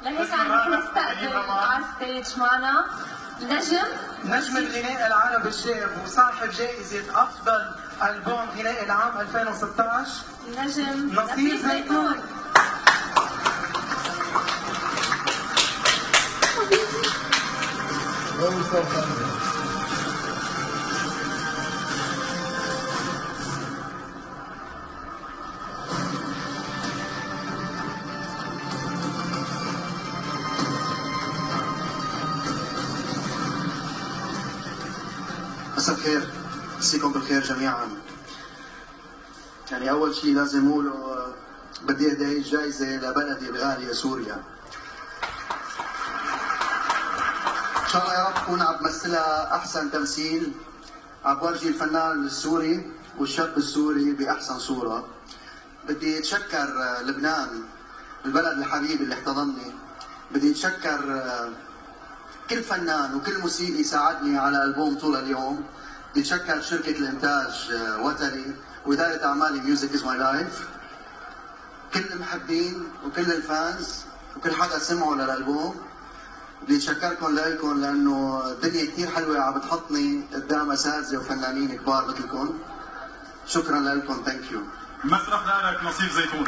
لهيك عم نحن نستقبل على الستيج معنا نجم الغناء العربي الشاب وصاحب جائزة أفضل ألبوم غنائي العام 2016 نجم نصيب زيتون. مساء الخير، مسيكم بالخير جميعا. يعني أول شيء لازم أقوله بدي أهدي الجائزة لبلدي الغالية سوريا. إن شاء الله يا رب أكون عم بمثلها أحسن تمثيل، عم بورجي الفنان السوري والشاب السوري بأحسن صورة. بدي أتشكر لبنان البلد الحبيب اللي احتضنني. بدي أتشكر كل فنان وكل موسيقي ساعدني على ألبوم طول اليوم. بدي أتشكر شركة الإنتاج وتري وإدارة أعمالي ميوزك إز ماي لايف، كل المحبين وكل الفانز وكل حدا سمعوا للألبوم. بدي أتشكركم لكم لأنه الدنيا كثير حلوة عم بتحطني قدام أساتذة وفنانين كبار مثلكم. شكرا لكم، ثانك يو. مسرح لك نصيب زيتون.